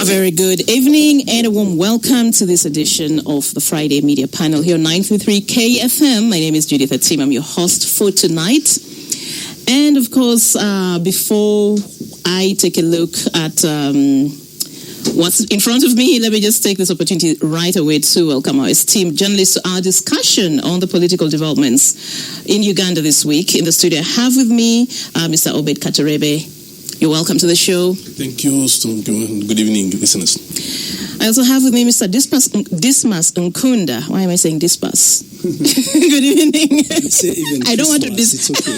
A very good evening and a warm welcome to this edition of the Friday Media Panel here on 933 KFM. My name is Judith Atim. I'm your host for tonight. And of course, before I take a look at what's in front of me, let me just take this opportunity right away to welcome our esteemed journalists to our discussion on the political developments in Uganda this week. In the studio, I have with me Mr. Obed Katerebe. You're welcome to the show. Thank you. Good evening, listeners. I also have with me Mr. Dismas Nkunda. Why am I saying Dispas? Good evening. I don't want to It's okay.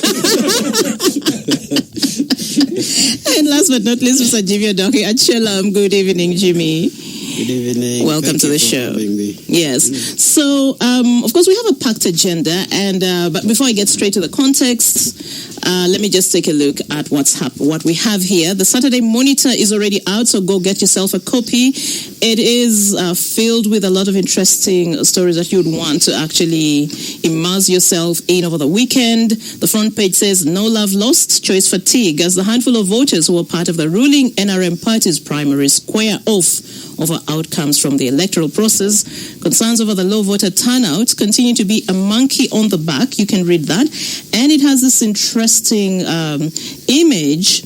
And last but not least, Mr. Jimmy Odoke Achelam. Good evening, Jimmy. Good evening. Welcome to the show. Yes. So, of course, we have a packed agenda, and but before I get straight to the context, let me just take a look at what we have here. The Saturday Monitor is already out, so go get yourself a copy. It is filled with a lot of interesting stories that you'd want to actually immerse yourself in over the weekend. The front page says, "No love lost, choice fatigue," as the handful of voters who were part of the ruling NRM Party's primaries square off over outcomes from the electoral process. Concerns over the low voter turnout continue to be a monkey on the back. You can read that. And it has this interesting image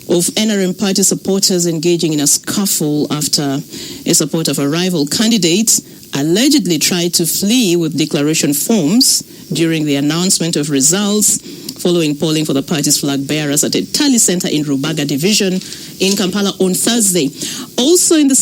of NRM Party supporters engaging in a scuffle after a supporter of a rival candidate allegedly tried to flee with declaration forms during the announcement of results following polling for the party's flag bearers at a tally center in Rubaga division in Kampala on Thursday. Also in the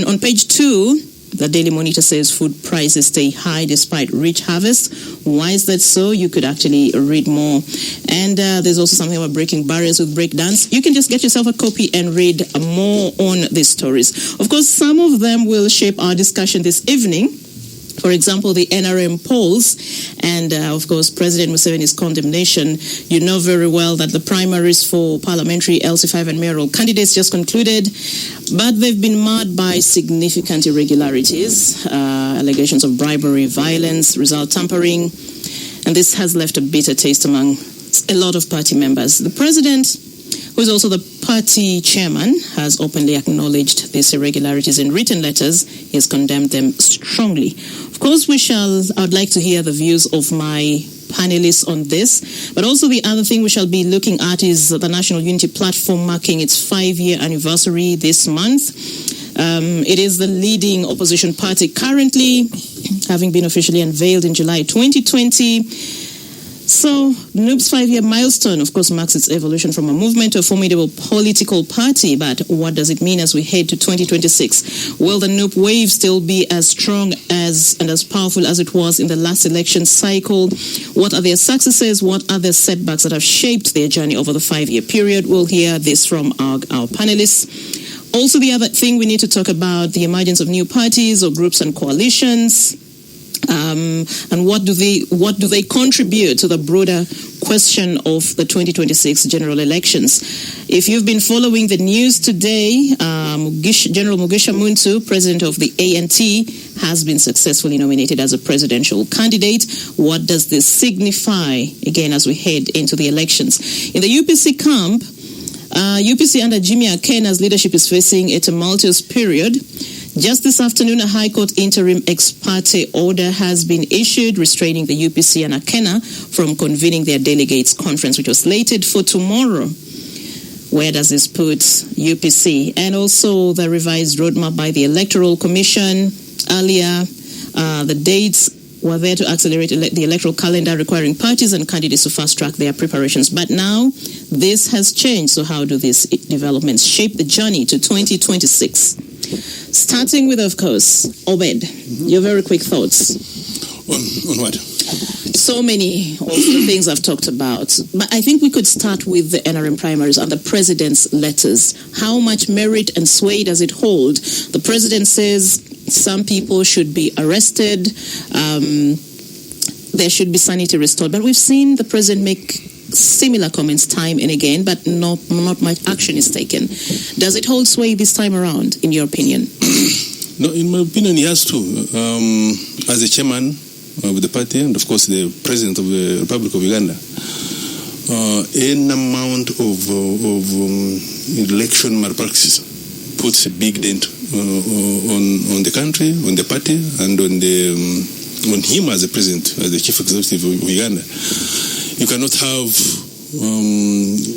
on page 2, the Daily Monitor says food prices stay high despite rich harvest. Why is that so? You could actually read more. And there's also something about breaking barriers with breakdance. You can just get yourself a copy and read more on these stories. Of course, some of them will shape our discussion this evening. For example, the NRM polls and, of course, President Museveni's condemnation. You know very well that the primaries for parliamentary LC5 and mayoral candidates just concluded, but they've been marred by significant irregularities, allegations of bribery, violence, result tampering, and this has left a bitter taste among a lot of party members. The president, who is also the party chairman, has openly acknowledged these irregularities in written letters. He has condemned them strongly. Of course, I would like to hear the views of my panelists on this. But also the other thing we shall be looking at is the National Unity Platform marking its 5-year anniversary this month. It is the leading opposition party currently, having been officially unveiled in July 2020. So, NUP's 5-year milestone, of course, marks its evolution from a movement to a formidable political party. But what does it mean as we head to 2026? Will the NUP wave still be as strong and as powerful as it was in the last election cycle? What are their successes? What are the setbacks that have shaped their journey over the 5-year period? We'll hear this from our panelists. Also, the other thing we need to talk about, the emergence of new parties or groups and coalitions. And what do they contribute to the broader question of the 2026 general elections? If you've been following the news today, General Mugisha Muntu, president of the ANT, has been successfully nominated as a presidential candidate. What does this signify, again, as we head into the elections? In the UPC camp, UPC under Jimmy Akena's leadership is facing a tumultuous period. Just this afternoon, a High Court interim ex parte order has been issued restraining the UPC and Akena from convening their delegates conference, which was slated for tomorrow. Where does this put UPC? And also the revised roadmap by the Electoral Commission. Earlier, the dates were there to accelerate the electoral calendar, requiring parties and candidates to fast-track their preparations. But now, this has changed. So how do these developments shape the journey to 2026? Starting with, of course, Obed, your very quick thoughts. On what? So many of the things I've talked about. But I think we could start with the NRM primaries and the president's letters. How much merit and sway does it hold? The president says some people should be arrested. There should be sanity restored. But we've seen the president make similar comments time and again, but not much action is taken. Does it hold sway this time around, in your opinion? No, in my opinion, he has to. As a chairman of the party, and of course the president of the Republic of Uganda, an amount of election malpractice puts a big dent on the country, on the party, and on him as the president, as the chief executive of Uganda. You cannot have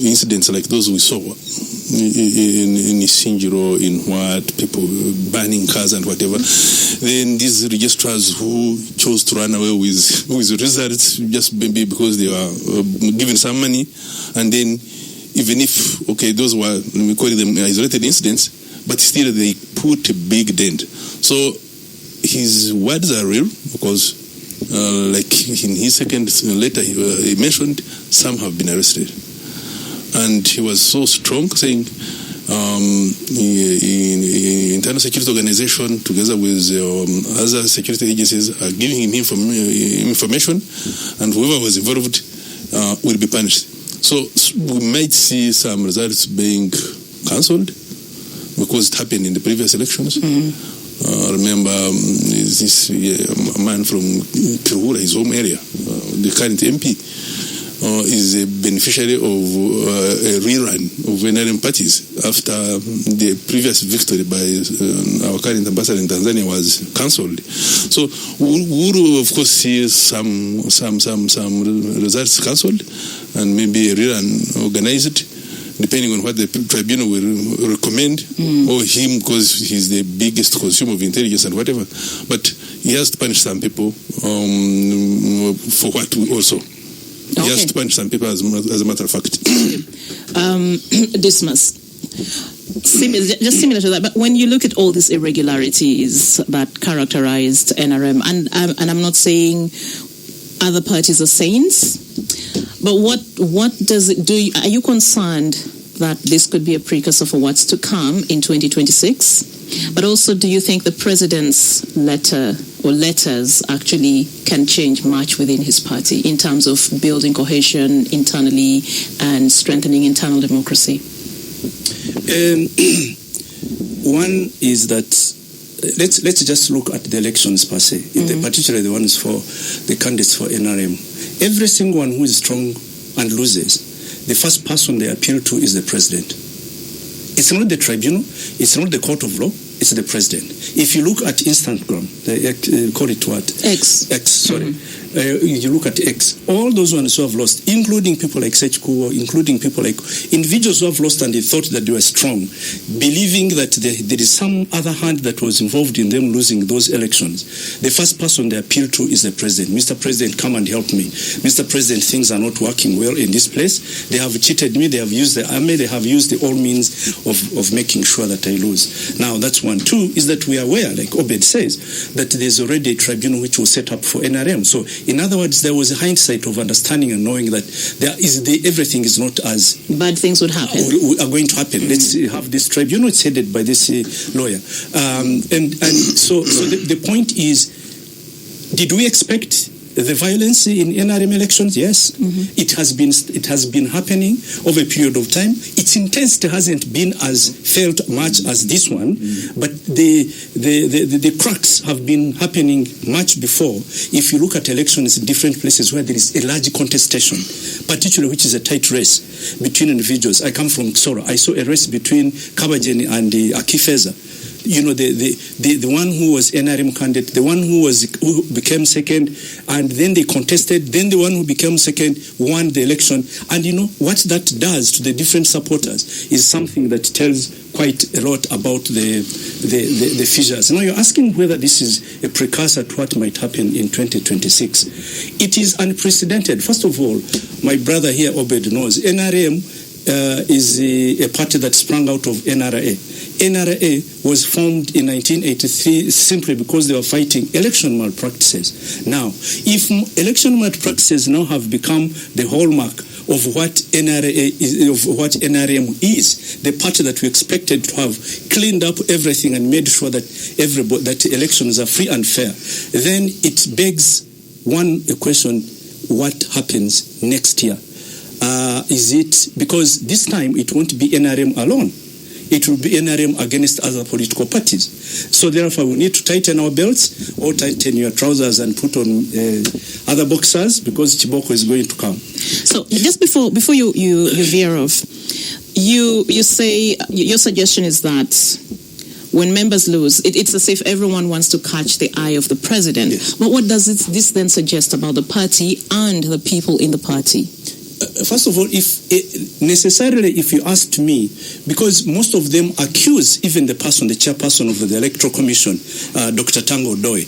incidents like those we saw in Isingiro, in what people burning cars and whatever. Then these registrars who chose to run away with results just maybe because they were given some money, and then even if those were, let me call them isolated incidents, but still they put a big dent. So his words are real because like in his second letter he mentioned some have been arrested, and he was so strong saying internal security organization together with other security agencies are giving him information, and whoever was involved will be punished. So we might see some results being cancelled because it happened in the previous elections. I remember this man from Kirura, his home area, the current MP, is a beneficiary of a rerun of NRM parties after the previous victory by our current ambassador in Tanzania was cancelled. So we will of course see some results cancelled and maybe a rerun organized, depending on what the tribunal will recommend, or him because he's the biggest consumer of intelligence and whatever. But he has to punish some people for what also. He has to punish some people as a matter of fact. Dismas. Just similar to that, but when you look at all these irregularities that characterized NRM, and I'm not saying other parties are saints, but what does it do? Are you concerned that this could be a precursor for what's to come in 2026? But also, do you think the president's letter or letters actually can change much within his party in terms of building cohesion internally and strengthening internal democracy? One is that let's just look at the elections per se, particularly the ones for the candidates for NRM. Every single one who is strong and loses, the first person they appeal to is the president. It's not the tribunal, it's not the court of law, it's the president. If you look at Instagram, call it what? X, sorry. You look at X, all those ones who have lost, including people like Sechkuo, including people like individuals who have lost and they thought that they were strong, believing that there is some other hand that was involved in them losing those elections. The first person they appeal to is the president. Mr. President, come and help me. Mr. President, things are not working well in this place. They have cheated me. They have used the army. They have used all means of making sure that I lose. Now, that's one. Two is that we are aware, like Obed says, that there's already a tribunal which was set up for NRM. So, in other words, there was a hindsight of understanding and knowing that everything is not as bad things would happen. Are going to happen. Let's have this tribunal. It's headed by this lawyer, so the point is, did we expect the violence in NRM elections? Yes, it has been happening over a period of time. Its intensity hasn't been as felt much as this one, but the cracks have been happening much before. If you look at elections in different places where there is a large contestation, particularly which is a tight race between individuals. I come from Soro. I saw a race between Kabajeni and Akifeza. You know, the one who was NRM candidate, the one who became second, and then they contested, then the one who became second won the election. And you know, what that does to the different supporters is something that tells quite a lot about the fissures. Now, you're asking whether this is a precursor to what might happen in 2026. It is unprecedented. First of all, my brother here, Obed, knows NRM is a party that sprang out of NRA. NRA was formed in 1983 simply because they were fighting election malpractices. Now, if election malpractices now have become the hallmark of what NRA is, of what NRM is, the party that we expected to have cleaned up everything and made sure that that elections are free and fair, then it begs a question: what happens next year? Is it because this time it won't be NRM alone? It will be NRM against other political parties. So therefore, we need to tighten our belts or tighten your trousers and put on other boxers, because Chiboko is going to come. So just before you veer off, you say your suggestion is that when members lose, it's as if everyone wants to catch the eye of the president. Yes. But what does this then suggest about the party and the people in the party? First of all, if you asked me, because most of them accuse even the chairperson of the Electoral Commission, Dr. Tango Doi.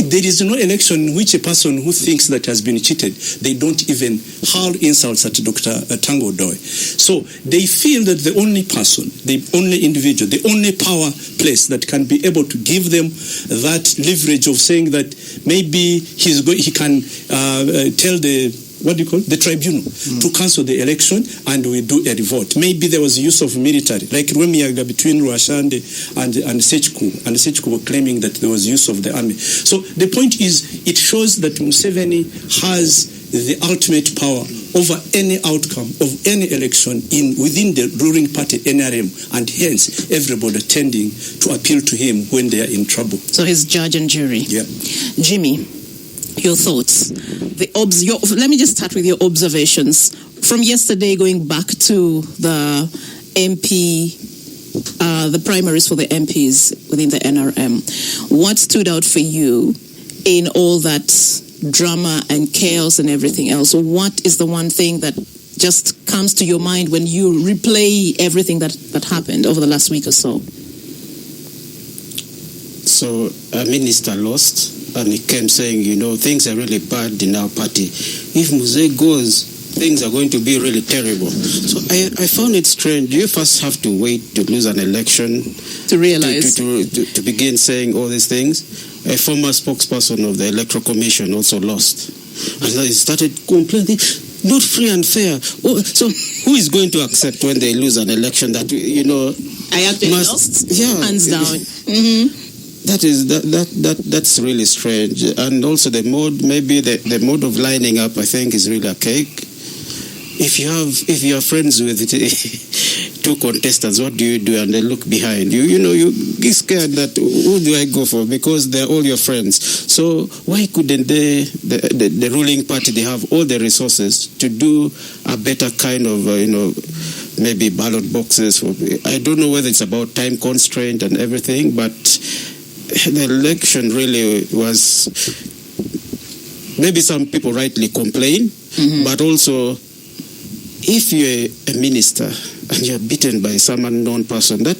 There is no election in which a person who thinks that has been cheated, they don't even hurl insults at Dr. Tango Doi. So they feel that the only person, the only individual, the only power place that can be able to give them that leverage of saying that maybe he can tell the tribunal to cancel the election and we do a revolt. Maybe there was use of military, like Rwemiyaga between Rwashande and Sechku were claiming that there was use of the army. So the point is, it shows that Museveni has the ultimate power over any outcome of any election within the ruling party NRM, and hence everybody tending to appeal to him when they are in trouble. So he's judge and jury. Yeah. Jimmy, your thoughts. Let me just start with your observations from yesterday, going back to the MP, the primaries for the MPs within the NRM. What stood out for you in all that drama and chaos and everything else? What is the one thing that just comes to your mind when you replay everything that happened over the last week or so? So a minister lost, and he came saying, things are really bad in our party. If Muze goes, things are going to be really terrible. So I found it strange. You first have to wait to lose an election to realize, to begin saying all these things. A former spokesperson of the Electoral Commission also lost. And he started complaining, not free and fair. So who is going to accept when they lose an election that, I actually lost? Yeah. Hands down. Mm-hmm. That's really strange. And also the mode of lining up, I think, is really archaic. If you are friends with two contestants, what do you do? And they look behind you. You get scared that who do I go for, because they're all your friends. So why couldn't the ruling party, they have all the resources to do a better kind of maybe ballot boxes? I don't know whether it's about time constraint and everything, but the election really was, maybe some people rightly complain, but also if you're a minister and you're beaten by some unknown person, that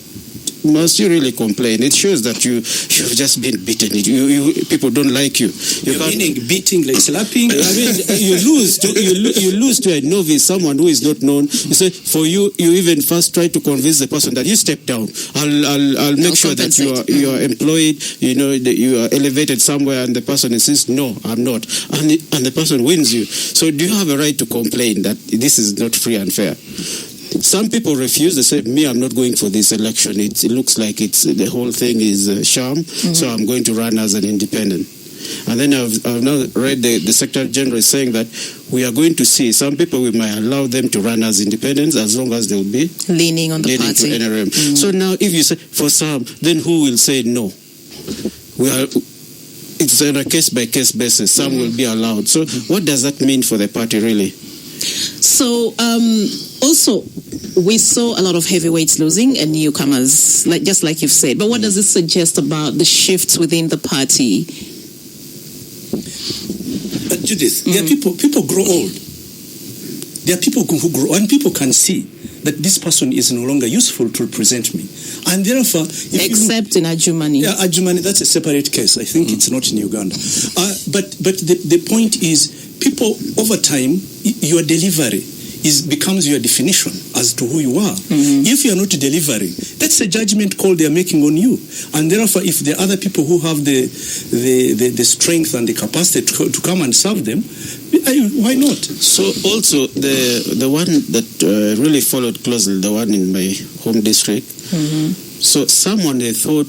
must you really complain? It shows that you've just been beaten. People don't like you. Meaning beating like slapping? I mean, you lose to a novice, someone who is not known. You say, for you even first try to convince the person that you step down. I'll make sure that you are employed. You are elevated somewhere, and the person insists, no, I'm not, and the person wins you. So do you have a right to complain that this is not free and fair? Some people refuse. They say, me, I'm not going for this election. It looks like the whole thing is a sham, so I'm going to run as an independent. And then I've now read the Secretary General is saying that we are going to see some people, we might allow them to run as independents as long as they'll be leaning on the party. To NRM. So now if you say for some, then who will say no? It's on a case-by-case basis. Some will be allowed. So what does that mean for the party really? So also, we saw a lot of heavyweights losing and newcomers, just like you've said. But what does it suggest about the shifts within the party? Judith, there are people grow old. There are people who grow, and people can see that this person is no longer useful to represent me. And therefore... Except in Adjumani. Yeah, Adjumani, that's a separate case. I think it's not in Uganda. But the point is, people, over time, your delivery becomes your definition as to who you are. If you are not delivering, that's a judgment call they are making on you. And therefore, if there are other people who have the strength and the capacity to come and serve them, why not? So also, the one that really followed closely, the one in my home district, so someone they thought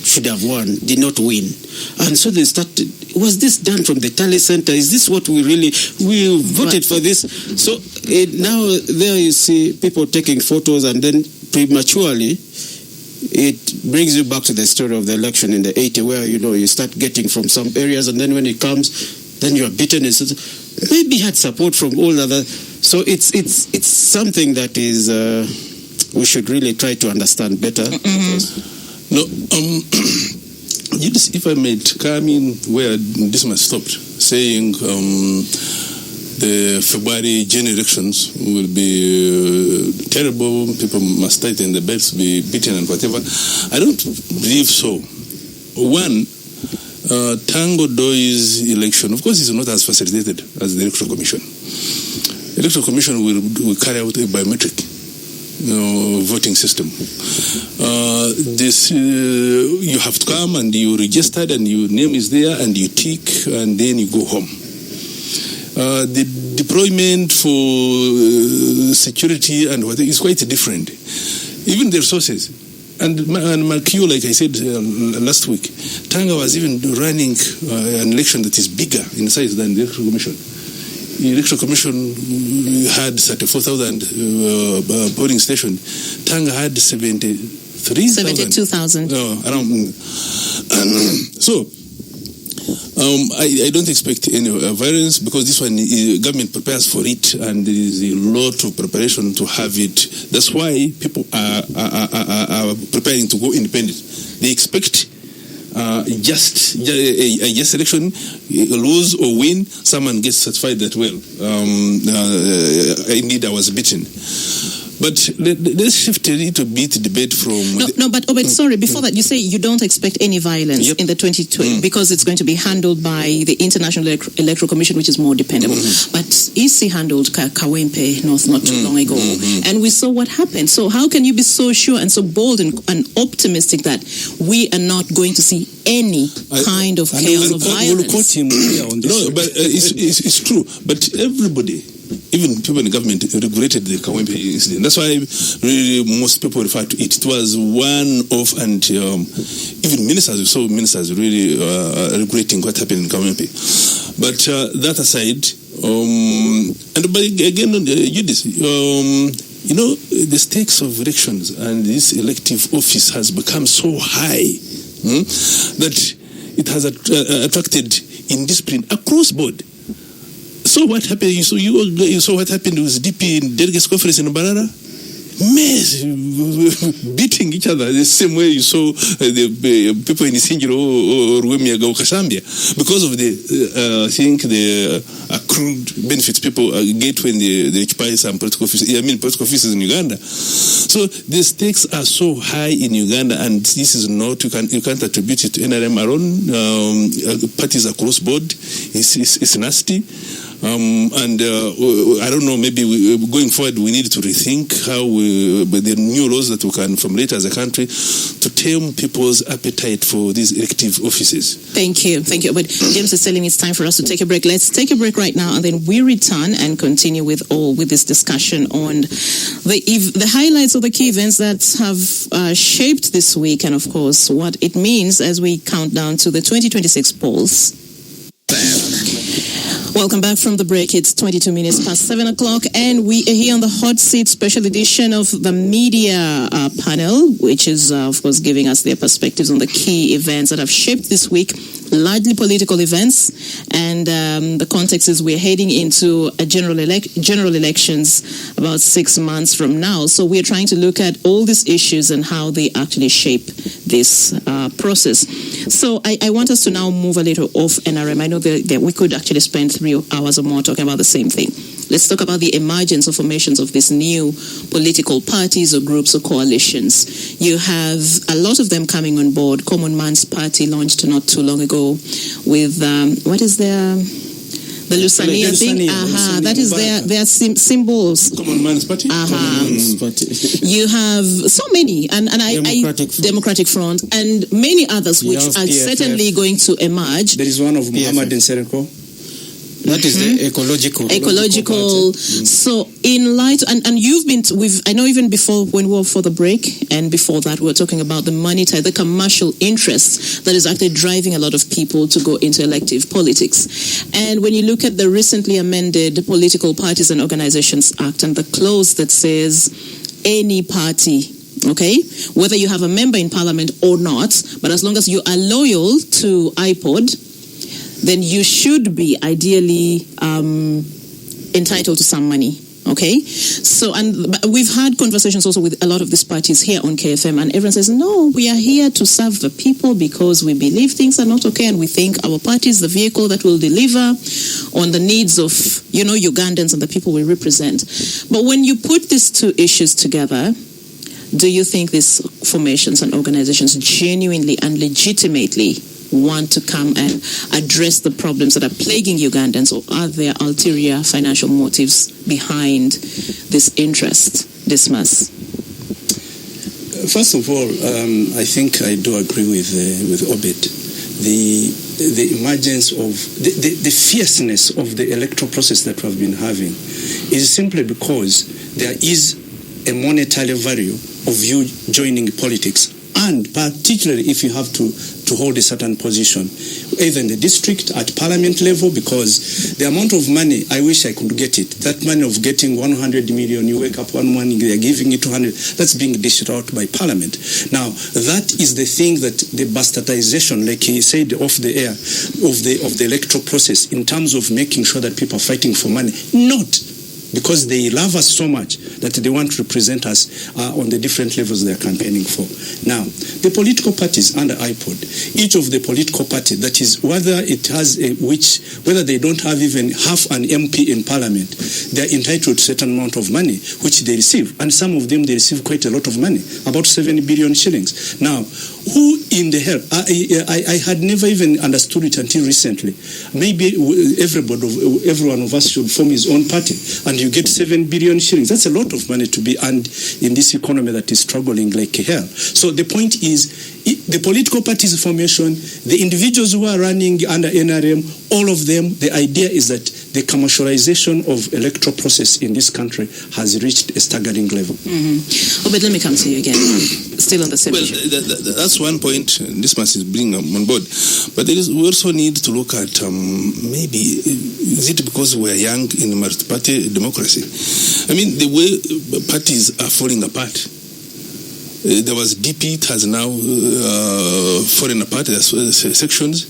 should have won did not win, and so they started, was this done from the tally center? Is this what we voted for this? So now there you see people taking photos, and then prematurely it brings you back to the story of the election in the 80s, where you start getting from some areas, and then when it comes, then you are beaten. Maybe had support from all other. So it's something that is we should really try to understand better. No, if I may come in where this man stopped, saying the February general elections will be terrible, people must tighten the belts, be beaten and whatever. I don't believe so. One, Tango Doi's election, of course, is not as facilitated as the Electoral Commission. Electoral Commission will carry out a biometric voting system. You have to come and you registered and your name is there and you tick and then you go home. The deployment for security and what is quite different. Even the resources. And Marquio, like I said last week, Tanga was even running an election that is bigger in size than the Electoral Commission. The Electoral Commission had 34,000 polling stations. Tanga had 72,000. Around. So, I don't expect any violence because this one, government prepares for it and there is a lot of preparation to have it. That's why people are preparing to go independent. They expect just election, lose or win, someone gets satisfied that, well, indeed I was beaten. But let's shift a little bit debate from... But sorry, before that, you say you don't expect any violence in the 2020 because it's going to be handled by the International Electoral Commission, which is more dependable. But EC handled Kawempe not too long ago, and we saw what happened. So how can you be so sure and so bold and optimistic that we are not going to see any kind of chaos or violence? No, but it's true. But everybody... Even people in the government regretted the Kawempe incident. That's why really most people refer to it. It was one of, and even ministers, we saw ministers really regretting what happened in Kawempe. But that aside, but again, the stakes of elections and this elective office has become so high that it has attracted indiscipline across board. So what happened? You saw what happened with DP in delegates conference in Barara? Mess, beating each other the same way you saw the people in Isingiro or Wemiaga or Kasambia because of the accrued benefits people get when they occupy some political offices in Uganda. So the stakes are so high in Uganda, and this is not, you can't attribute it to NRM alone. Parties across board, it's nasty. And I don't know, maybe going forward we need to rethink how the new laws that we can formulate as a country to tame people's appetite for these elective offices. Thank you. But James is telling me it's time for us to take a break. Let's take a break right now, and then we return and continue with this discussion on the highlights of the key events that have shaped this week, and of course what it means as we count down to the 2026 polls. Welcome back from the break. It's 22 minutes past 7 o'clock, and we are here on the Hot Seat special edition of the media panel, which is, of course, giving us their perspectives on the key events that have shaped this week, largely political events, and the context is we're heading into a general elections about 6 months from now. So we're trying to look at all these issues and how they actually shape this process. So I want us to now move a little off NRM. I know that we could actually spend 3 hours or more talking about the same thing. Let's talk about the emergence or formations of these new political parties or groups or coalitions. You have a lot of them coming on board. Common Man's Party launched not too long ago with, what is their... The Lusania thing, that is their symbols. Common Man's Party. You have so many, and Democratic Front, and many others which are certainly going to emerge. There is one of Muhammad and Sereko. That is the ecological. So in light, and you've been, I know even before when we were for the break, and before that we were talking about the money tie, the commercial interest that is actually driving a lot of people to go into elective politics. And when you look at the recently amended Political Parties and Organizations Act and the clause that says any party, okay, whether you have a member in parliament or not, but as long as you are loyal to IPOD, then you should be ideally entitled to some money. Okay, so but we've had conversations also with a lot of these parties here on KFM, and everyone says, no, we are here to serve the people because we believe things are not okay, and we think our party is the vehicle that will deliver on the needs of, Ugandans and the people we represent. But when you put these two issues together, do you think these formations and organizations genuinely and legitimately want to come and address the problems that are plaguing Ugandans, or are there ulterior financial motives behind this interest, Dismas? First of all, I think I do agree with Obed. The emergence of the fierceness of the electoral process that we have been having is simply because there is a monetary value of you joining politics, and particularly if you have to hold a certain position, either in the district, at parliament level, because the amount of money, I wish I could get it. That money of getting 100 million, you wake up one morning, they are giving it 200, that's being dished out by parliament. Now, that is the thing that the bastardization, like he said off the air, of the electoral process, in terms of making sure that people are fighting for money, not because they love us so much that they want to represent us on the different levels they are campaigning for. Now, the political parties under IPOD, each of the political party, that is, whether they don't have even half an MP in parliament, they are entitled to a certain amount of money, which they receive. And some of them, they receive quite a lot of money, about 7 billion shillings. Now, who in the hell? I had never even understood it until recently. Maybe everyone of us should form his own party, and you get 7 billion shillings. That's a lot of money to be earned in this economy that is struggling like hell. So the point is, the political parties formation, the individuals who are running under NRM, all of them, the idea is that the commercialization of electoral process in this country has reached a staggering level. Mm-hmm. Oh, but let me come to you again. Still on the same issue. That's one point this must is bringing on board. But we also need to look at maybe, is it because we're young in multi-party democracy? I mean, the way parties are falling apart. There was DP, it has now fallen apart. There's sections.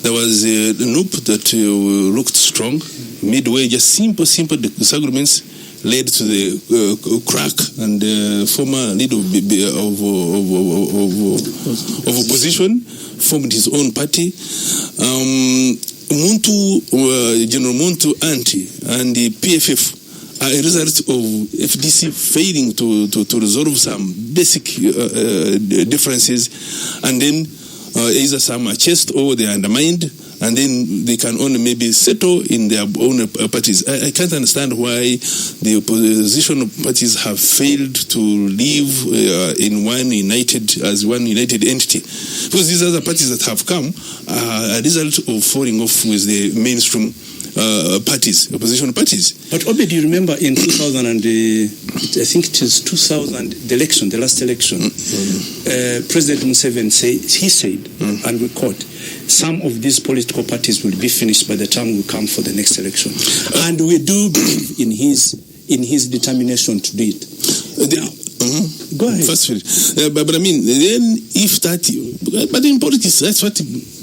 There was NUP that looked strong. Midway, just simple disagreements led to the crack, and the former leader of opposition formed his own party. General Muntu Anti and the PFF are a result of FDC failing to resolve some basic differences, and then either some are chased or they are undermined, and then they can only maybe settle in their own parties. I can't understand why the opposition parties have failed to live in one united entity, because these other parties that have come are a result of falling off with the mainstream parties, opposition parties. But Obed, do you remember in 2000 and I think it was 2000, the last election, President Museveni said, and we quote, some of these political parties will be finished by the time we come for the next election, and we do believe in his determination to do it. Go ahead. But I mean, then if that, but in politics, that's what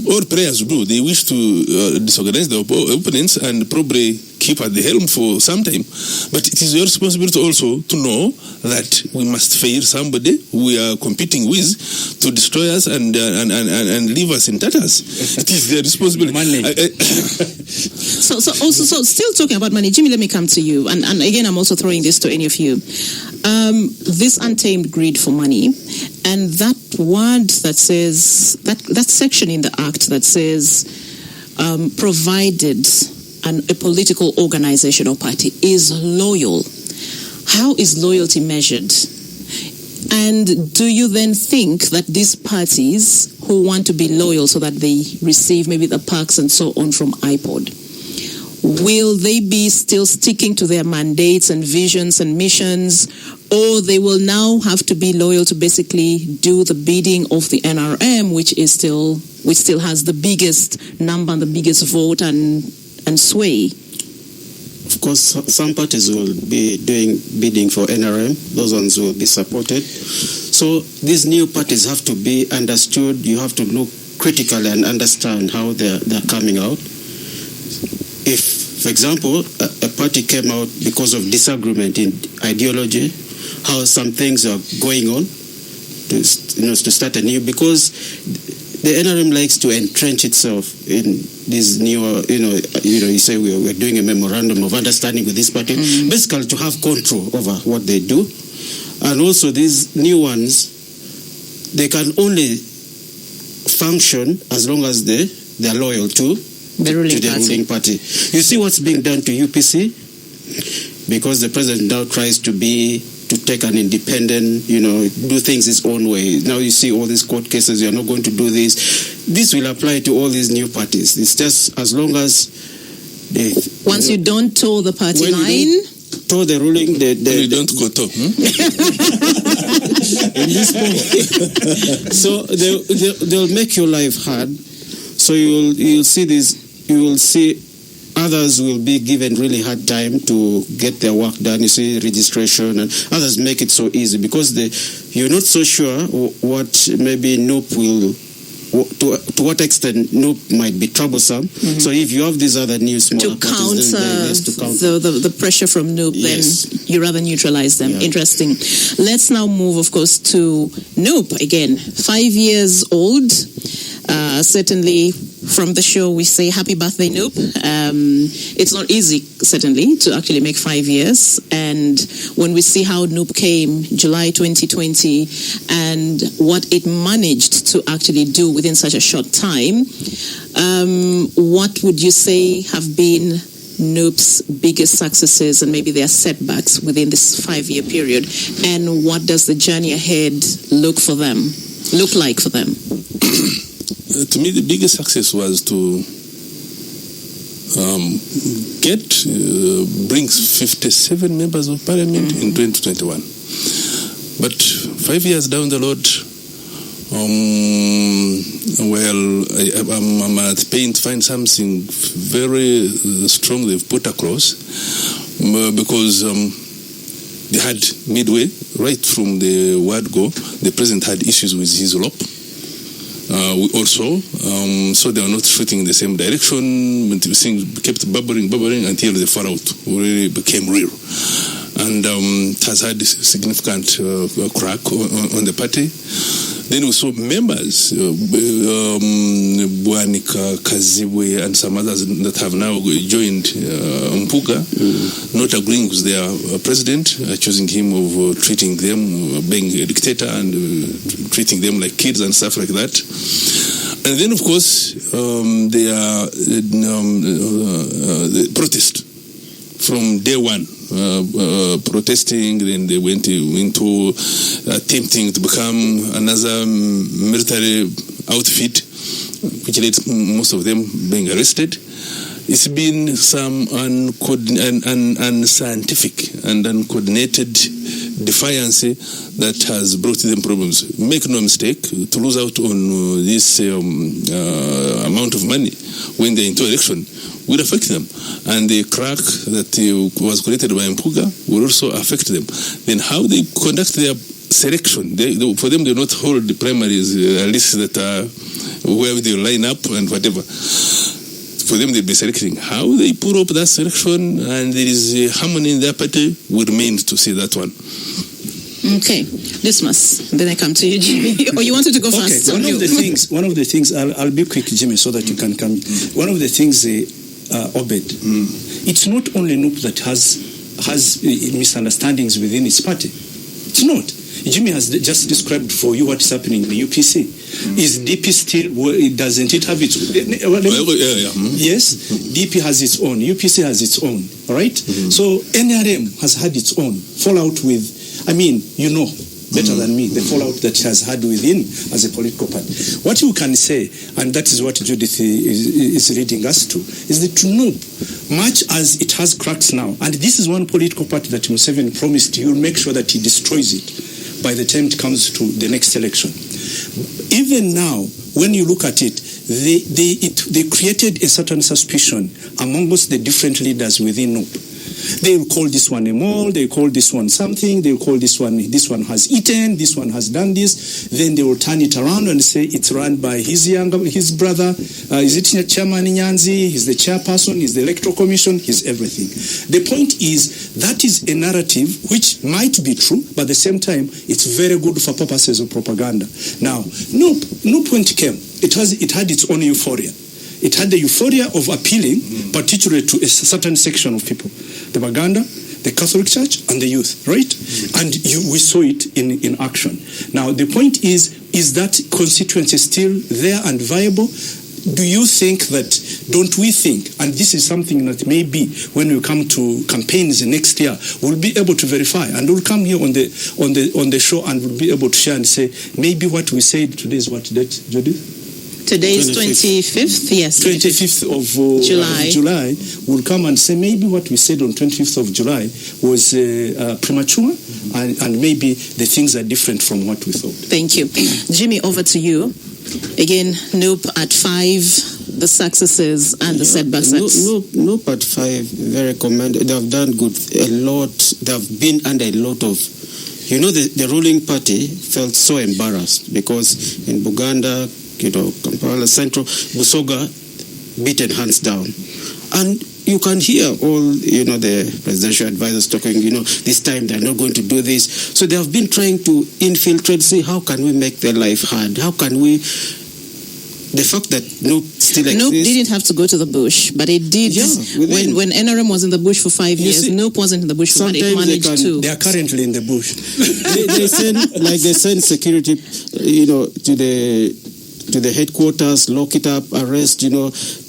all players do. They wish to disorganize the opponents and probably keep at the helm for some time. But it is your responsibility also to know that we must fail somebody we are competing with to destroy us and leave us in tatters. It is their responsibility. Money. So still talking about money, Jimmy, let me come to you. And again, I'm also throwing this to any of you. This untamed greed for money, and that word that says, that section in the Act that says, provided a political organization or party is loyal. How is loyalty measured? And do you then think that these parties who want to be loyal so that they receive maybe the perks and so on from IPOD, will they be still sticking to their mandates and visions and missions, or they will now have to be loyal to basically do the bidding of the NRM, which still has the biggest number and the biggest vote and sway? Of course, some parties will be doing bidding for NRM. Those ones will be supported. So these new parties have to be understood. You have to look critically and understand how they're coming out. If For example, a party came out because of disagreement in ideology, how some things are going on, to start anew, because the NRM likes to entrench itself in these newer, you say we're doing a memorandum of understanding with this party, basically to have control over what they do. And also these new ones, they can only function as long as they're loyal to the ruling party. You see what's being done to UPC? Because the president now tries to take an independent, do things his own way. Now you see all these court cases, you're not going to do this. This will apply to all these new parties. It's just as long as they... Once you don't toe the party line... Toe the ruling... you don't go top. In this point. So they'll make your life hard. So you'll see this, you will see others will be given really hard time to get their work done. You see registration, and others make it so easy because you're not so sure what maybe NUP will, to what extent NUP might be troublesome. So if you have these other new smaller parties, to counter the pressure from NUP, then you rather neutralize them. Yeah. Interesting. Let's now move, of course, to NUP again. 5 years old. Certainly, from the show, we say happy birthday, NUP. It's not easy, certainly, to actually make 5 years. And when we see how NUP came July 2020 and what it managed to actually do within such a short time, what would you say have been NUP's biggest successes and maybe their setbacks within this 5-year period? And what does the journey ahead look like for them? To me, the biggest success was to bring 57 members of parliament in 2021. But 5 years down the road, I'm at pain to find something very strong they've put across, because they had midway, right from the word go, the president had issues with his LOP. We also, so they were not shooting in the same direction, but things kept bubbling until the fallout really became real. And it has had this significant crack on the party. Then we saw members, Buanika, Kazibwe, and some others that have now joined Mpuga, not agreeing with their president, accusing him of treating them, being a dictator, and treating them like kids and stuff like that. And then, of course, the protest from day one. Protesting, then they went into attempting to become another military outfit, which led most of them being arrested. It's been some unscientific and uncoordinated defiance that has brought them problems. Make no mistake, to lose out on this amount of money when they're into election will affect them. And the crack that was created by Mpuga will also affect them. Then how they conduct their selection, for them they not hold the primaries lists that are where they line up and whatever. For them they'll be selecting. How they put up that selection and there is a harmony in their party, we remain to see that one. Okay, Dismas. Then I come to you, Jimmy. Or you wanted to go first? One of the things. I'll be quick, Jimmy, so that you can come. One of the things, Obed, it's not only NUP that has misunderstandings within its party. It's not. Jimmy has just described for you what is happening in the UPC. Is DP still? Doesn't it have its? Yes, DP has its own. UPC has its own. All right. So NRM has had its own fallout with. I mean, you know better than me the fallout that it has had within as a political party. What you can say, and that is what Judith is leading us to, is that to NUP, much as it has cracks now, and this is one political party that Museveni promised he will make sure that he destroys it by the time it comes to the next election. Even now, when you look at it, they created a certain suspicion amongst the different leaders within NUP They'll call this one a mall, they'll call this one something, they'll call this one has eaten, this one has done this. Then they will turn it around and say it's run by his brother. Is it Chairman Nyanzi? He's the chairperson, he's the electoral commission, he's everything. The point is, that is a narrative which might be true, but at the same time, it's very good for purposes of propaganda. Now, NUP when it came, it had its own euphoria. It had the euphoria of appealing, particularly to a certain section of people, the Baganda, the Catholic Church, and the youth, right? And we saw it in action. Now, the point is that constituency still there and viable? Do you think that, don't we think, and this is something that maybe when we come to campaigns next year, we'll be able to verify, and we'll come here on the show and we'll be able to share and say, maybe what we said today is what date, Judith? Today's 25th, yes. 25th of July. We'll come and say maybe what we said on 25th of July was premature, and maybe the things are different from what we thought. Thank you. Jimmy, over to you. Again, NUP at 5, the successes and the setbacks. NUP at 5, very commended. They have done good, a lot. They have been under a lot of... the ruling party felt so embarrassed because in Uganda, Kampala, Central, Busoga, beaten hands down. And you can hear all, the presidential advisors talking, this time they're not going to do this. So they have been trying to infiltrate, see how can we make their life hard? How can we... The fact that NUP still exists... NUP didn't have to go to the bush, but it did. Yeah, when NRM was in the bush for 5 years, NUP wasn't in the bush, but it managed to... They are currently in the bush. they send security, to the headquarters, lock it up, arrest,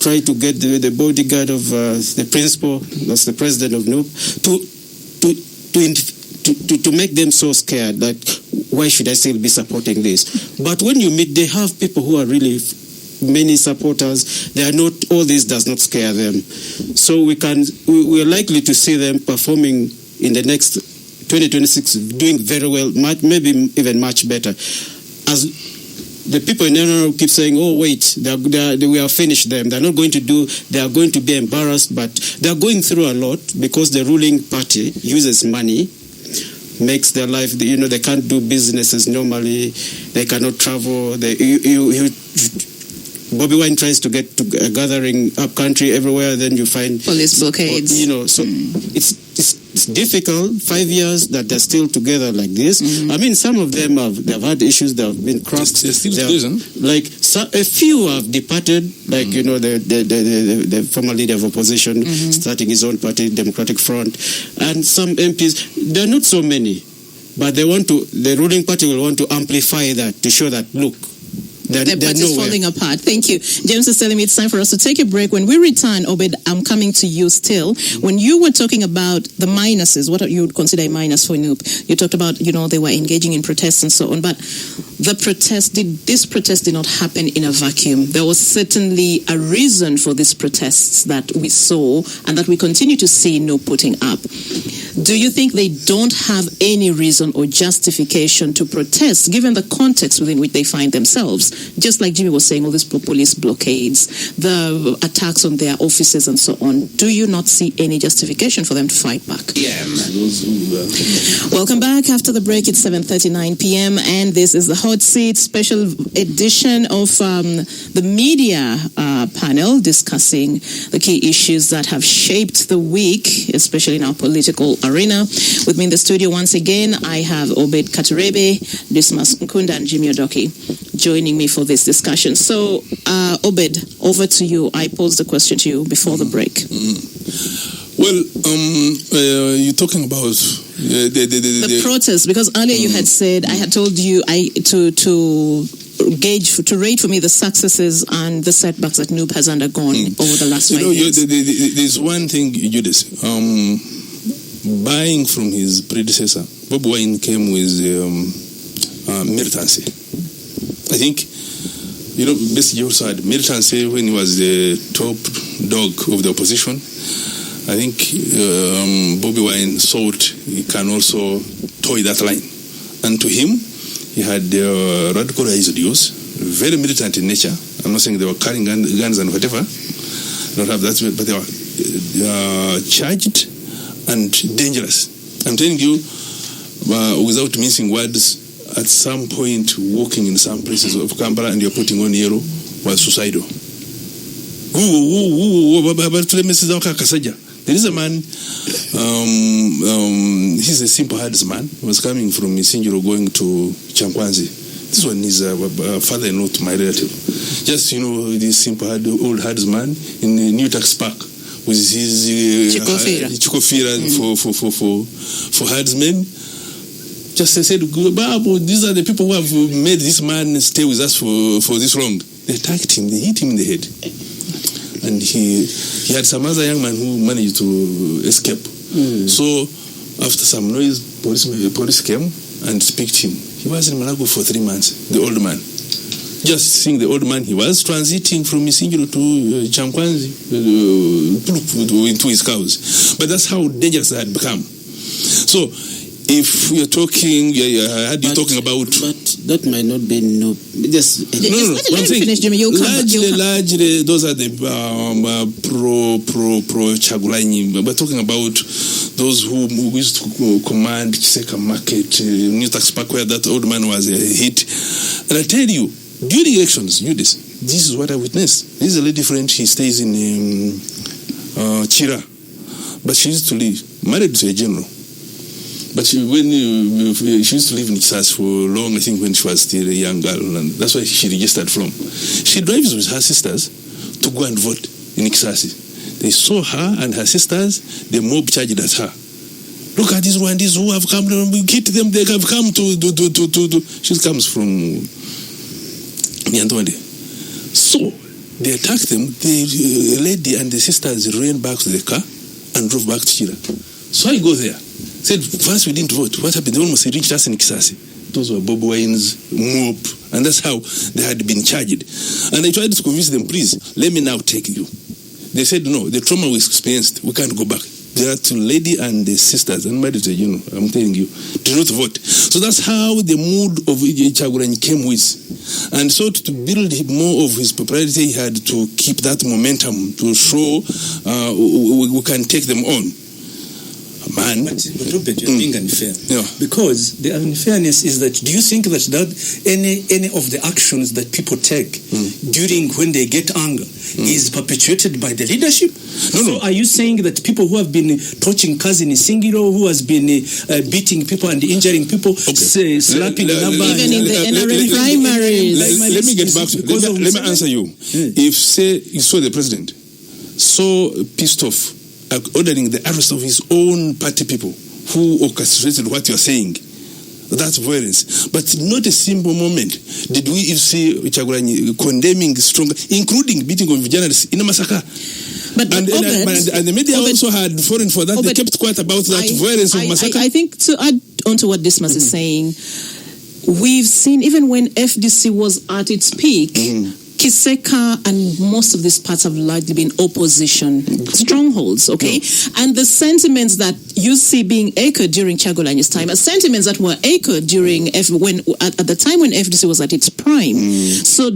try to get the bodyguard of the principal, that's the president of NUP, to make them so scared that why should I still be supporting this? But when you meet, they have people who are really many supporters. They are not, all this does not scare them. So we are likely to see them performing in the next 2026, doing very well, maybe even much better. As the people in NRM keep saying, oh, wait, we have finished them. They're not going to do, they are going to be embarrassed, but they're going through a lot because the ruling party uses money, makes their life, they can't do businesses normally, they cannot travel. Bobby Wine tries to get to a gathering up country everywhere, then you find police blockades. So it's difficult. 5 years that they're still together like this. I mean, some of them they've had issues. They have been crossed. They're still together. Like a few have departed. Like the former leader of opposition starting his own party, Democratic Front, and some MPs. There are not so many, but the ruling party will want to amplify that to show that look. The party is falling apart. Thank you. James is telling me it's time for us to take a break. When we return, Obed, I'm coming to you still. When you were talking about the minuses, what you would consider a minus for NUP, you talked about, they were engaging in protests and so on. But this protest did not happen in a vacuum. There was certainly a reason for these protests that we saw and that we continue to see NUP putting up. Do you think they don't have any reason or justification to protest, given the context within which they find themselves? Just like Jimmy was saying, all these police blockades, the attacks on their offices and so on. Do you not see any justification for them to fight back? Welcome back. After the break, it's 7:39 p.m. and this is the Hot Seat special edition of the media panel discussing the key issues that have shaped the week, especially in our political arena. With me in the studio once again, I have Obed Katurebe, Dismas Nkunda, and Jimmy Odoki joining me for this discussion. So, Obed, over to you. I posed the question to you before the break. Well, you're talking about the protest, because earlier you had said, I had told you to rate for me the successes and the setbacks that NUP has undergone over the last 5 years. There's one thing, Judas. Buying from his predecessor, Bob Wine came with militancy. I think, basically also had militancy when he was the top dog of the opposition. I think Bobby Wine thought he can also toy that line. And to him, he had radicalized views, very militant in nature. I'm not saying they were carrying guns and whatever. Don't have that, but they were charged and dangerous. I'm telling you, without mincing words, at some point walking in some places of Kampala and you're putting on yellow was suicidal. There is a man, he's a simple herdsman. He was coming from Isingiro going to Chankwanzi. This one is a father-in-law to my relative. Just, this simple old herdsman in the New Tax Park with his chikofira for herdsmen. Just said, Babu, these are the people who have made this man stay with us for this long. They attacked him, they hit him in the head. And he had some other young man who managed to escape. So after some noise, police came and picked him. He was in Malago for 3 months, the old man. Just seeing the old man, he was transiting from Isingiro to Chankwanzi into his cows. But that's how dangerous it had become. So if we are talking, talking about... But that might not be no. Just no. I'm saying, largely, those are the pro Chagulanyi. We're talking about those who used to command Kiseka Market, New Tax Park, where that old man was hit. And I tell you, during elections, this is what I witnessed. This is a lady friend. She stays in Chira, but she used to live married to a general. But she used to live in Kisasi for long, I think, when she was still a young girl, and that's why she registered from. She drives with her sisters to go and vote in Kisasi. They saw her and her sisters, the mob charged at her. Look at these Rwandese who have come, we hit them, they have come to. She comes from Nyandwande. So they attacked them, the lady and the sisters ran back to the car and drove back to Chira. So I go there. Said, first we didn't vote. What happened? They almost reached us in Kisasi. Those were Bob Wine's mob. And that's how they had been charged. And I tried to convince them, please, let me now take you. They said, no, the trauma we experienced, we can't go back. There are two lady and the sisters, and married, I'm telling you, do not vote. So that's how the mood of Chagulanyi came with. And so to build more of his popularity, he had to keep that momentum to show we can take them on. Man. But Robert, you're being unfair. Yeah. Because the unfairness is that, do you think that any of the actions that people take during when they get anger is perpetuated by the leadership? No. Are you saying that people who have been torching cars in Isingiro, who has been beating people and injuring people, slapping numbers, even in the NRM Primaries? Let me get back to let me answer you. If, say, you saw the president so pissed off, ordering the arrest of his own party people who orchestrated what you're saying, that's violence. But not a simple moment did we see Chagulanyi condemning stronger, including beating of journalists in a massacre. And the media also had fallen for that. They kept quiet about that violence of massacre. I think to add on to what Dismas is saying, we've seen even when FDC was at its peak, Kiseka and most of these parts have largely been opposition strongholds, okay? And the sentiments that you see being echoed during Chagulanyi's time are sentiments that were echoed during at the time when FDC was at its prime. So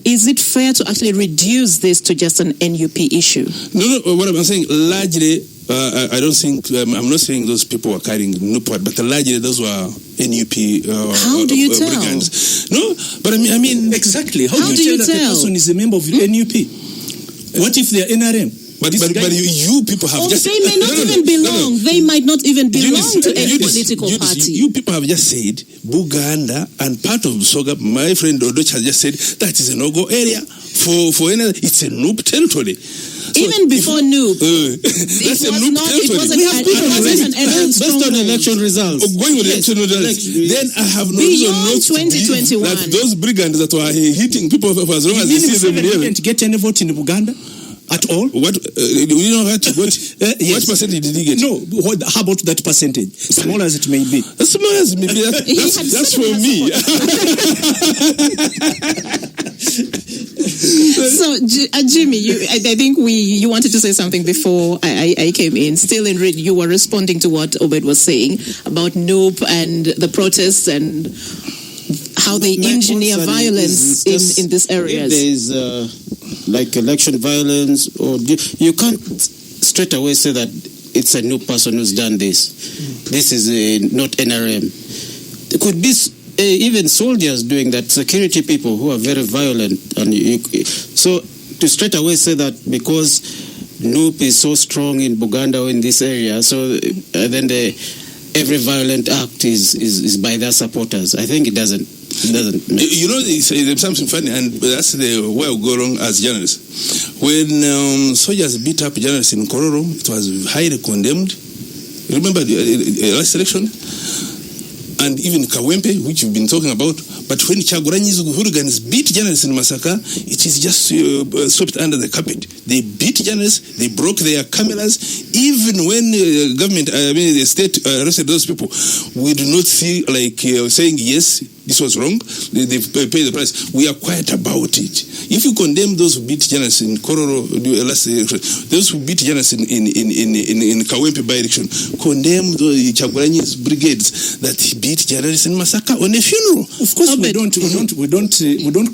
is it fair to actually reduce this to just an NUP issue? No, what I'm saying, largely, I don't think, I'm not saying those people were carrying NUP, but largely those were NUP How do you tell? Brigands. No, but I mean exactly. How do you tell that a person is a member of NUP? What if they are NRM? But you people have just... They may not even belong. They might not even belong to any political party. You people have just said Buganda and part of Soga. My friend Odoch has just said that is a no-go area for any. It's a NUP territory. So even before NUP, that's a NUP territory. Based on election results. Going with election results. Then I have no reason not to believe that those brigands that were hitting people for as long as they see them here. Didn't get any vote in Uganda at all? What you know what yes. What percentage did he get? No, how about that percentage? Small as it may be. As small as it may be. That's for me. So, Jimmy, I think you wanted to say something before I came in. Still in read, you were responding to what Obed was saying about NUP and the protests and how they engineer violence in these areas. There is like election violence, or you can't straight away say that it's a new person who's done this. This is not NRM. There could be even soldiers doing that, security people who are very violent. And so to straight away say that because NUP is so strong in Uganda or in this area, so then every violent act is by their supporters. I think it doesn't make You know, there's something funny, and that's the way we go wrong as journalists. When soldiers beat up journalists in Kororo, it was highly condemned. Remember the last election? And even Kawempe, which you've been talking about. But when Chaguranyi's hooligans beat journalists in Masaka, it is just swept under the carpet. They beat journalists, they broke their cameras. Even when the state arrested those people, we do not see saying, yes, this was wrong, they pay the price. We are quiet about it. If you condemn those who beat journalists in Kororo last election, those who beat journalists in Kawempe by-election, condemn the Chaguranyi's brigades that beat journalists in Masaka on a funeral. Of course, we don't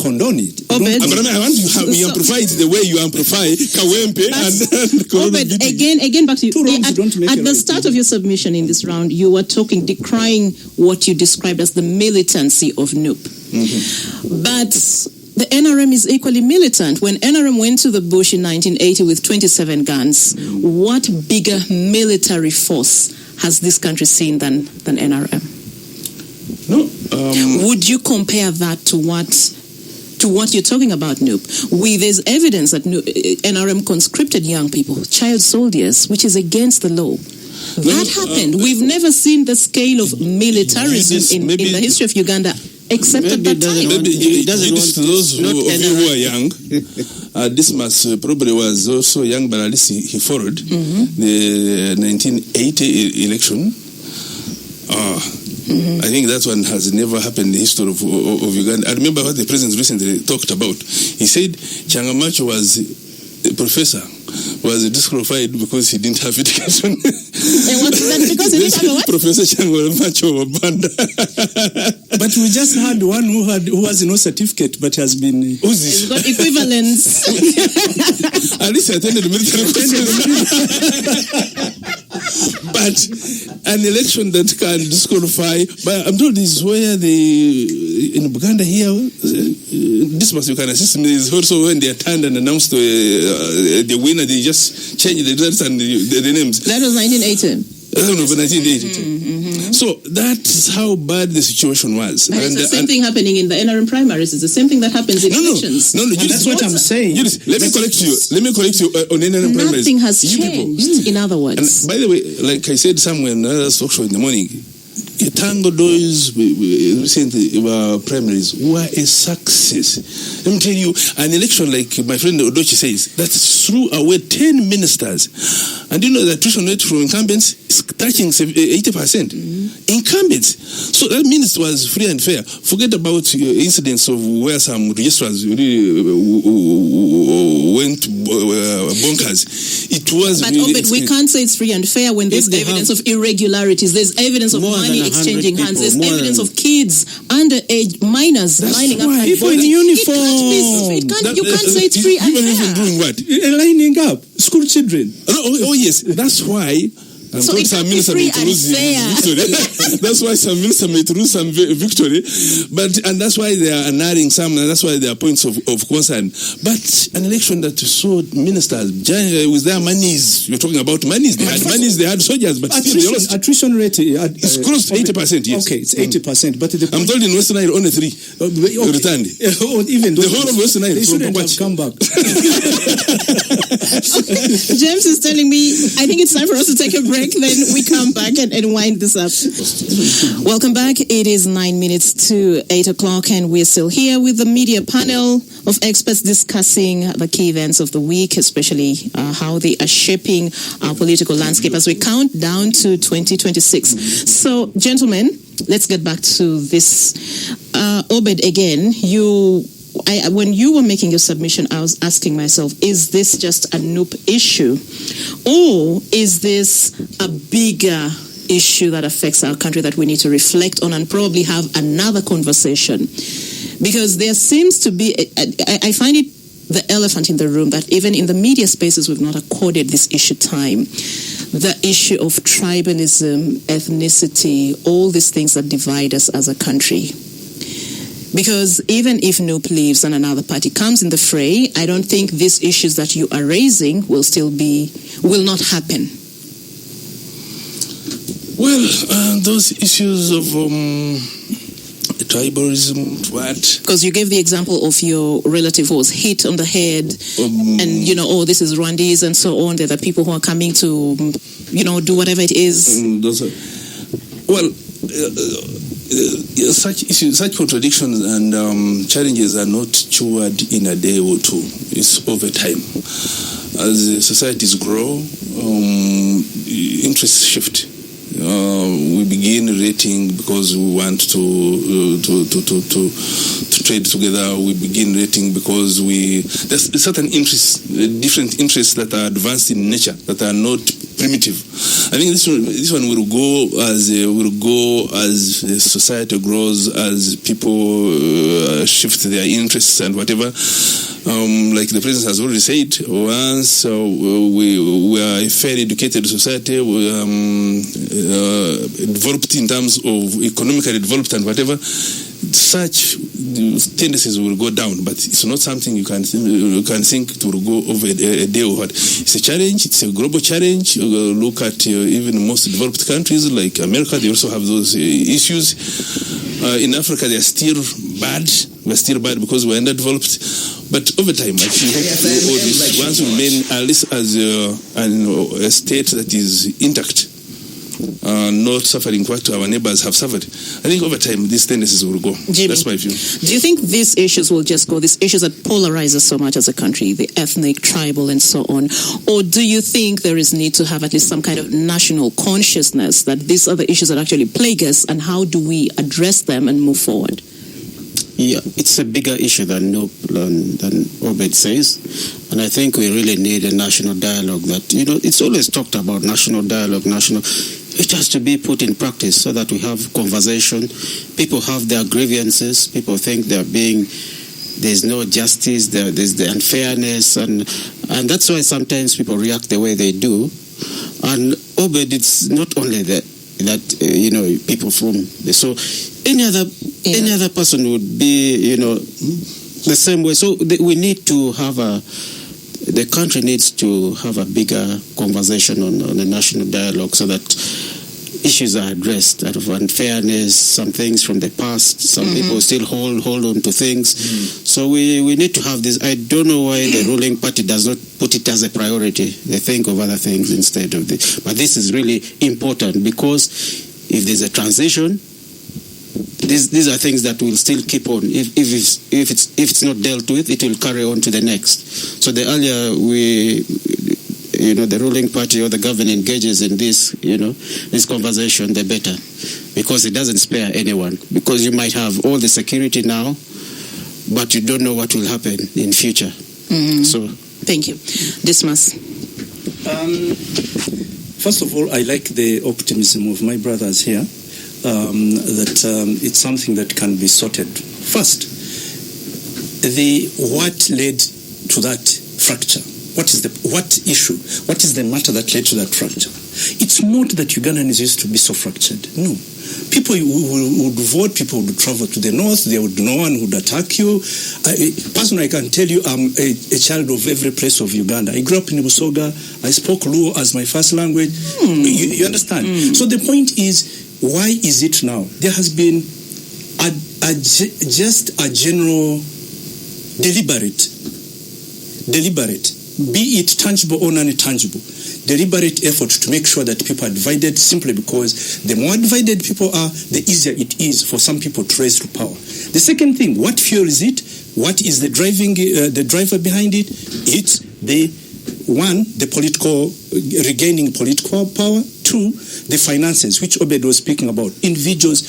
condone it. But I want you to amplify it the way you amplify Kawempe and Kororo. Again, back to you. At the start of your submission in this round, you were decrying what you described as the militancy of NUP. Mm-hmm. But the NRM is equally militant. When NRM went to the bush in 1980 with 27 guns, what bigger military force has this country seen than NRM? No. Would you compare that to what you're talking about, NUP? There's evidence that NRM conscripted young people, child soldiers, which is against the law. That happened. We've never seen the scale of militarism in the history of Uganda, except at that time. Maybe to those who are young, Dismas probably was also young, but at least he followed the 1980 election. I think that one has never happened in the history of Uganda. I remember what the president recently talked about. He said Changamacho was a professor, was disqualified because he didn't have education. And what's that? Because he didn't have a what? Professor Changamacho Banda. But we just had one who has no certificate but has been... Who's this? He's got equivalence. At least I attended the military courses. But an election that can disqualify, but I'm told this is where in Uganda here, this must you can assist me, is also when they are turned and announced the winner, they just change the results and the names. That was 1980. No, 1980. So that's how bad the situation was. And it's the same thing happening in the NRM primaries. It's the same thing that happens in elections. No, that's what I'm saying. Let me correct you on NRM primaries. Nothing has changed, in other words. And by the way, like I said somewhere in another talk show in the morning, Tango Doy's recent primaries were a success. Let me tell you, an election like my friend Odochi says, that threw away 10 ministers. And you know the attrition rate from incumbents is touching 80%. Incumbents. So that means it was free and fair. Forget about incidents of where some registrars really went bonkers. It was but really we can't say it's free and fair when there's evidence of irregularities. There's evidence of money exchanging hands. There's evidence of kids, underage minors lining up. People in uniform. You can't say it's free and fair. Doing what? Lining up. School children. Oh yes. That's why. So it can't be free and fair. That's why some ministers may lose some victory, and that's why they are narrowing some, and that's why there are points of concern. But an election that saw ministers with their monies, you're talking about monies. They had monies, they had soldiers, but still they lost. Attrition rate it's close to 80%. Yes. Okay, it's 80%. But I'm told in Western Nile only 3 returned. Even the whole of Western Nile. They shouldn't have come back. James is telling me, I think it's time for us to take a break. Then we come back and wind this up. Welcome back. It is 9 minutes to 8 o'clock, and we're still here with the media panel of experts discussing the key events of the week, especially how they are shaping our political landscape as we count down to 2026. So, gentlemen, let's get back to this. Obed, again, when you were making your submission, I was asking myself, is this just a NUP issue? Or is this a bigger issue that affects our country that we need to reflect on and probably have another conversation? Because there seems to be, I find it the elephant in the room that even in the media spaces we've not accorded this issue time. the issue of tribalism, ethnicity, all these things that divide us as a country. Because even if NUP leaves and another party comes in the fray, I don't think these issues that you are raising will not happen. Well, those issues of tribalism, what? Because you gave the example of your relative who was hit on the head, and this is Rwandese and so on. There are people who are coming to, do whatever it is. Such issues, such contradictions and challenges are not cured in a day or two. It's over time. As societies grow, interests shift. We begin rating because we want to trade together. We begin rating because there's certain interests, different interests that are advanced in nature, that are not primitive. I think this one will go as the society grows, as people shift their interests and whatever. Like the president has already said, once we are a fairly educated society, developed in terms of economically developed and whatever, such tendencies will go down. But it's not something you can think it will go over a day or what. It's a challenge. It's a global challenge. Look at even most developed countries like America. They also have those issues. In Africa, they are still bad. We're still bad because we're underdeveloped. But over time, I think all these ones will remain at least as a state that is intact, not suffering what our neighbors have suffered. I think over time, these tendencies will go. Jimmy, that's my view. Do you think these issues will just go, these issues that polarize us so much as a country, the ethnic, tribal, and so on? Or do you think there is need to have at least some kind of national consciousness that these are the issues that actually plague us, and how do we address them and move forward? Yeah, it's a bigger issue than Obed says. And I think we really need a national dialogue that, it's always talked about, national dialogue, it has to be put in practice so that we have conversation. People have their grievances. People think there's no justice, there's the unfairness. And that's why sometimes people react the way they do. And Obed, it's not only that people from so any other person would be the same way. So we need to have the country needs to have a bigger conversation on a national dialogue so that issues are addressed out of unfairness, some things from the past, some people still hold on to things. So we need to have this. I don't know why the ruling party does not put it as a priority. They think of other things instead of this. But this is really important because if there's a transition, these are things that will still keep on. If it's not dealt with, it will carry on to the next. So the earlier the ruling party or the government engages in this conversation, the better, because it doesn't spare anyone. Because you might have all the security now, but you don't know what will happen in future. So, thank you, Dismas. First of all, I like the optimism of my brothers here. That it's something that can be sorted. First, what led to that fracture? What is the matter that led to that fracture? It's not that Ugandans used to be so fractured. No. People would vote, people would travel to the north, no one would attack you. Personally, I can tell you I'm a child of every place of Uganda. I grew up in Busoga. I spoke Luo as my first language. You understand? So the point is, why is it now? There has been just a general, deliberate, be it tangible or non-tangible, deliberate effort to make sure that people are divided, simply because the more divided people are, the easier it is for some people to rise to power. The second thing, what fuels it? What is the driver behind it? It's the regaining political power. Two, the finances, which Obed was speaking about. Individuals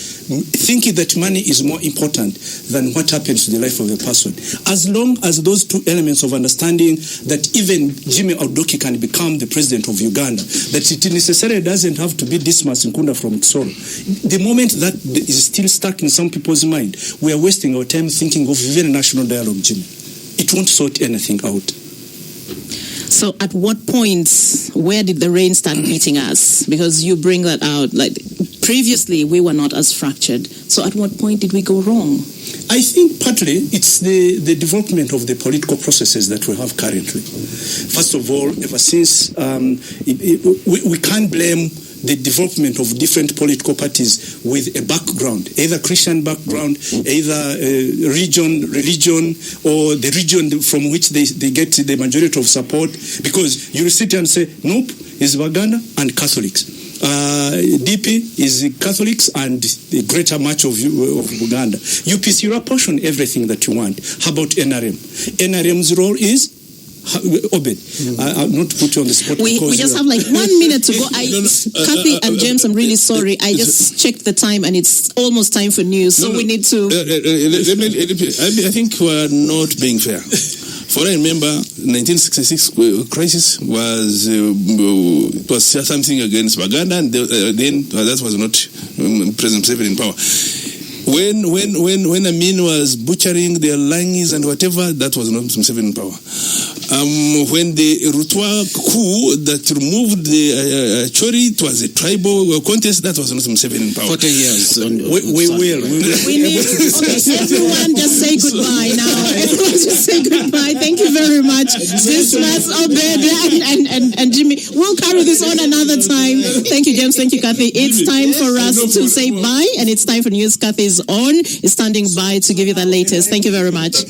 thinking that money is more important than what happens to the life of a person. As long as those two elements of understanding that even Jimmy Audoki can become the president of Uganda, that it necessarily doesn't have to be Dismas Nkunda from Tsoro. The moment that is still stuck in some people's mind, we are wasting our time thinking of even national dialogue, Jimmy. It won't sort anything out. So at what point, where did the rain start beating us? Because you bring that out. Like previously, we were not as fractured. So at what point did we go wrong? I think partly it's the development of the political processes that we have currently. First of all, ever since we can't blame the development of different political parties with a background, either Christian background, either religion, or the region from which they get the majority of support. Because you sit and say, NUP is Uganda and Catholics. DP is Catholics and the greater much of Uganda. UPC, you apportion everything that you want. How about NRM? NRM's role is Obed. I'll not put you on the spot. We just have like 1 minute to go. Kathy and James, I'm really sorry. I just checked the time and it's almost time for news. So we need to. I think we're not being fair. For I remember, 1966 crisis was something against Uganda, and then that was not President Museveni in power. When Amin was butchering their language and whatever, that was not Museveni in power. When the Rutwa coup that removed the Chori, it was a tribal contest, that was not Museveni in power. 40 years. We will. We need, okay, everyone just say goodbye now. Everyone just say goodbye. Thank you very much. Dismas, Obed, and Jimmy. We'll carry this on another time. Thank you, James. Thank you, Kathy. It's time for us to say bye, and it's time for news. Kathy is on, is standing by to give you the latest. Thank you very much.